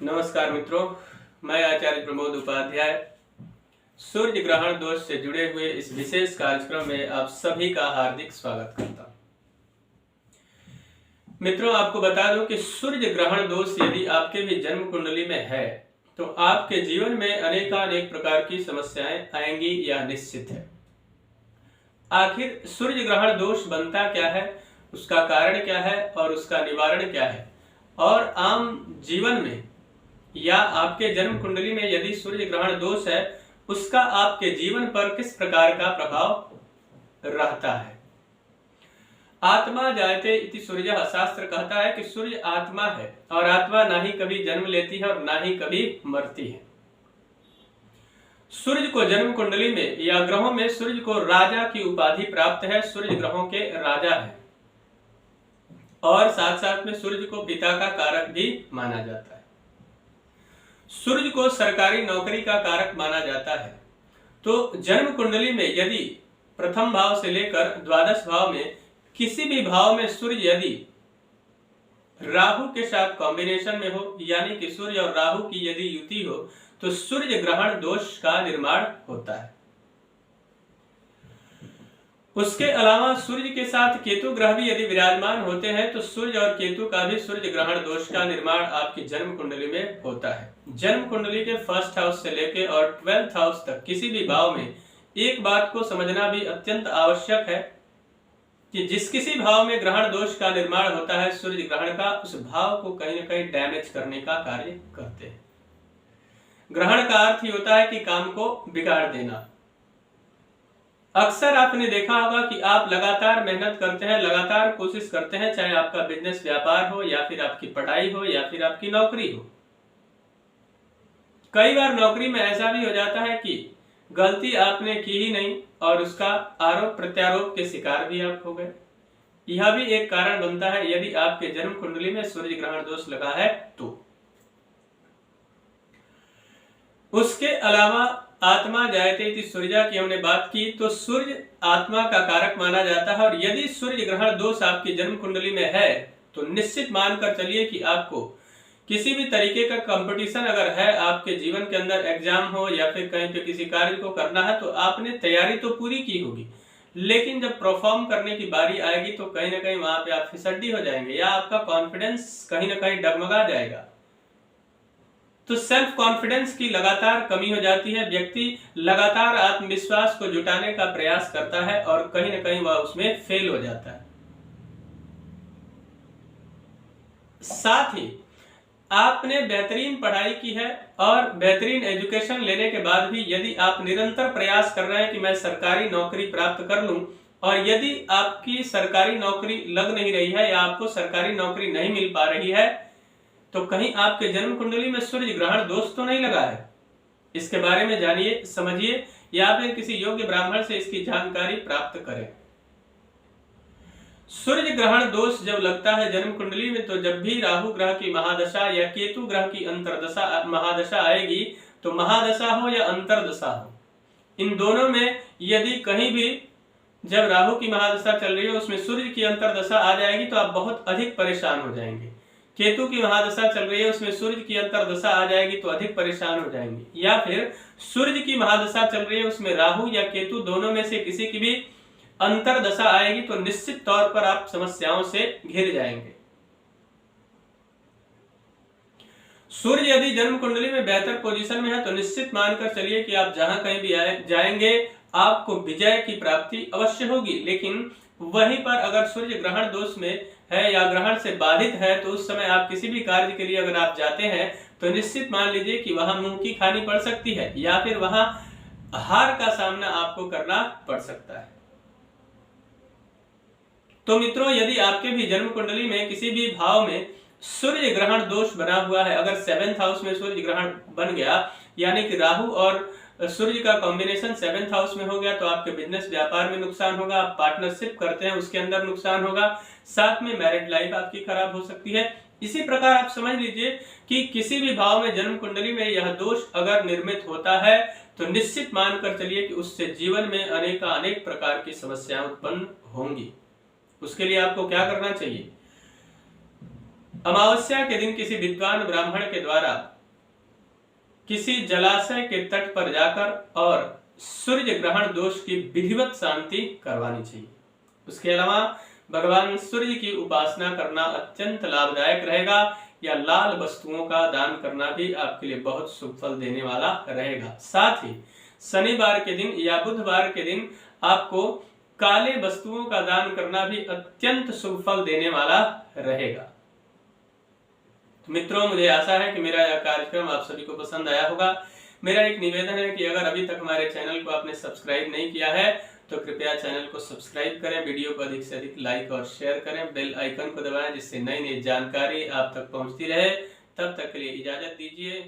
नमस्कार मित्रों, मैं आचार्य प्रमोद उपाध्याय सूर्य ग्रहण दोष से जुड़े हुए इस विशेष कार्यक्रम में आप सभी का हार्दिक स्वागत करता हूं। मित्रों, आपको बता दूं कि सूर्य ग्रहण दोष यदि आपके भी जन्म कुंडली में है तो आपके जीवन में अनेकानेक प्रकार की समस्याएं आएंगी, यह निश्चित है। आखिर सूर्य ग्रहण दोष बनता क्या है, उसका कारण क्या है और उसका निवारण क्या है, और आम जीवन में या आपके जन्म कुंडली में यदि सूर्य ग्रहण दोष है उसका आपके जीवन पर किस प्रकार का प्रभाव रहता है। आत्मा जायते इति सूर्यः, शास्त्र कहता है कि सूर्य आत्मा है और आत्मा ना ही कभी जन्म लेती है और ना ही कभी मरती है। सूर्य को जन्म कुंडली में या ग्रहों में सूर्य को राजा की उपाधि प्राप्त है, सूर्य ग्रहों के राजा है और साथ साथ में सूर्य को पिता का कारक भी माना जाता है। सूर्य को सरकारी नौकरी का कारक माना जाता है। तो जन्म कुंडली में यदि प्रथम भाव से लेकर द्वादश भाव में किसी भी भाव में सूर्य यदि राहु के साथ कॉम्बिनेशन में हो, यानी कि सूर्य और राहु की यदि युति हो, तो सूर्य ग्रहण दोष का निर्माण होता है। उसके अलावा सूर्य के साथ केतु ग्रह भी यदि विराजमान होते हैं तो सूर्य और केतु का भी सूर्य ग्रहण दोष का निर्माण आपकी जन्म कुंडली में होता है। जन्म कुंडली के फर्स्ट हाउस से लेकर और 12th हाउस तक किसी भी भाव में एक बात को समझना भी अत्यंत आवश्यक है कि जिस किसी भाव में ग्रहण दोष का निर्माण होता है सूर्य ग्रहण का, उस भाव को कहीं न कहीं डैमेज करने का कार्य करते हैं। ग्रहण का अर्थ ही होता है कि काम को बिगाड़ देना। अक्सर आपने देखा होगा कि आप लगातार मेहनत करते हैं, लगातार कोशिश करते हैं, चाहे आपका बिजनेस व्यापार हो या फिर आपकी पढ़ाई हो या फिर आपकी नौकरी हो। कई बार नौकरी में ऐसा भी हो जाता है कि गलती आपने की ही नहीं और उसका आरोप प्रत्यारोप के शिकार भी आप हो गए। यह भी एक कारण बनता है यदि आपके जन्म कुंडली में सूर्य ग्रहण दोष लगा है तो। उसके अलावा आत्मा जायते इति सूर्य की हमने बात की, तो सूर्य आत्मा का कारक माना जाता है और यदि सूर्य ग्रहण दोष आपकी जन्म कुंडली में है तो निश्चित मानकर चलिए कि आपको किसी भी तरीके का कंपटीशन अगर है आपके जीवन के अंदर, एग्जाम हो या फिर कहीं पे किसी कार्य को करना है, तो आपने तैयारी तो पूरी की होगी, लेकिन जब परफॉर्म करने की बारी आएगी तो कहीं ना कहीं वहां पे आप फिसड्डी हो जाएंगे या आपका कॉन्फिडेंस कहीं ना कहीं डगमगा जाएगा। तो सेल्फ कॉन्फिडेंस की लगातार कमी हो जाती है। व्यक्ति लगातार आत्मविश्वास को जुटाने का प्रयास करता है और कहीं ना कहीं वह उसमें फेल हो जाता है। साथ ही आपने बेहतरीन पढ़ाई की है और बेहतरीन एजुकेशन लेने के बाद भी यदि आप निरंतर प्रयास कर रहे हैं कि मैं सरकारी नौकरी प्राप्त कर लूं, और यदि आपकी सरकारी नौकरी लग नहीं रही है या आपको सरकारी नौकरी नहीं मिल पा रही है, तो कहीं आपके जन्म कुंडली में सूर्य ग्रहण दोष तो नहीं लगा है। इसके बारे में जानिए, समझिए या फिर किसी योग्य ब्राह्मण से इसकी जानकारी प्राप्त करें। सूर्य ग्रहण दोष जब लगता है जन्म कुंडली में, तो जब भी राहु ग्रह की महादशा या केतु ग्रह की अंतरदशा महादशा आएगी, तो महादशा हो या अंतरदशा हो, इन दोनों में यदि कहीं भी जब राहु की महादशा चल रही है उसमें सूर्य की अंतरदशा आ जाएगी तो आप बहुत अधिक परेशान हो जाएंगे। केतु की महादशा चल रही है उसमें सूर्य की अंतरदशा आ जाएगी तो अधिक परेशान हो जाएंगे, या फिर सूर्य की महादशा चल रही है उसमें राहु या केतु दोनों में से किसी की भी अंतरदशा आएगी तो निश्चित तौर पर आप समस्याओं से घिर जाएंगे। सूर्य यदि जन्म कुंडली में बेहतर पोजीशन में है तो निश्चित मानकर चलिए कि आप जहां कहीं भी जाएंगे आपको विजय की प्राप्ति अवश्य होगी। लेकिन वहीं पर अगर सूर्य ग्रहण दोष में है या ग्रहण से बाधित है तो उस समय आप किसी भी कार्य के लिए अगर आप जाते हैं तो निश्चित मान लीजिए कि वहां मुंह की खानी पड़ सकती है या फिर वहां हार का सामना आपको करना पड़ सकता है। तो मित्रों, यदि आपके भी जन्म कुंडली में किसी भी भाव में सूर्य ग्रहण दोष बना हुआ है, अगर 7th हाउस में सूर्य ग्रहण बन गया, यानी कि राहु और सूर्य का कॉम्बिनेशन 7th हाउस में हो गया, तो आपके बिजनेस व्यापार में नुकसान होगा, आप पार्टनरशिप करते हैं उसके अंदर नुकसान होगा, साथ में मैरिड लाइफ आपकी खराब हो सकती है। इसी प्रकार आप समझ लीजिए कि किसी भी भाव में जन्म कुंडली में यह दोष अगर निर्मित होता है तो निश्चित मानकर चलिए कि उससे जीवन में अनेक प्रकार की समस्याएं उत्पन्न होंगी। उसके लिए आपको क्या करना चाहिए? अमावस्या के दिन किसी विद्वान ब्राह्मण के द्वारा किसी जलाशय के तट पर जाकर और सूर्य ग्रहण दोष की विधिवत शांति करवानी चाहिए। उसके अलावा भगवान सूर्य की उपासना करना अत्यंत लाभदायक रहेगा। या लाल वस्तुओं का दान करना भी आपके लिए बहुत शुभ फल देने वाला रहेगा। साथ ही शनिवार के दिन या बुधवार के दिन आपको काले वस्तुओं का दान करना भी अत्यंत शुभ फल देने वाला रहेगा। तो मित्रों, मुझे आशा है कि मेरा यह कार्यक्रम आप सभी को पसंद आया होगा। मेरा एक निवेदन है कि अगर अभी तक हमारे चैनल को आपने सब्सक्राइब नहीं किया है तो कृपया चैनल को सब्सक्राइब करें, वीडियो को अधिक से अधिक लाइक और शेयर करें, बेल आइकन को दबाएं जिससे नई नई जानकारी आप तक पहुंचती रहे। तब तक के लिए इजाजत दीजिए।